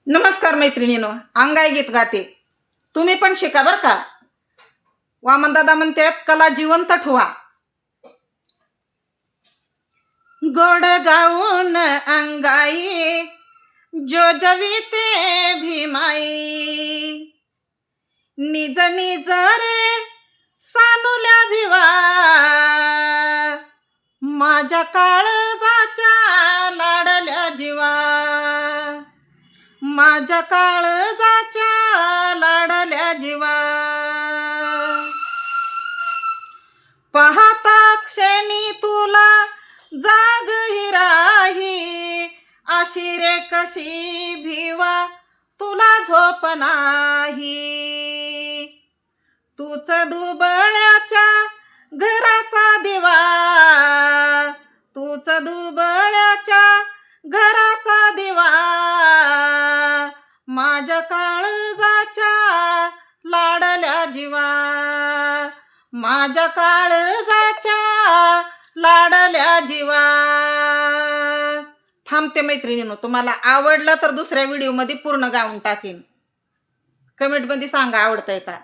नमस्कार मैत्रिणींनो, अंगाई गीत गाते. तुम्ही पण शिका बर का. वामनदादा म्हणतात कला जिवंत ठेवा. गोड गाऊन अंगाई जो जविते भीमाई, निज निज रे सानुल्या भिवा, माझ्या काळजाच्या लाडल्या जीवा, माझ्या काळजाच्या लाडल्या जीवा. पाहता क्षणी तुला जाग ही राही, अशी रे कशी भिवा तुला झोप नाही. तूच दुबळ्याच्या घराचा दिवा, तूच दुबळ्याच्या घराचा दिवा, माझ्या काळजाच्या लाडल्या जीवा, माझ्या काळजाच्या लाडल्या जीवा. थांबते मैत्रिणींनो, तुम्हाला आवडलं तर दुसऱ्या व्हिडिओमध्ये पूर्ण गाऊन टाकेन. कमेंटमध्ये सांगा आवडतंय का.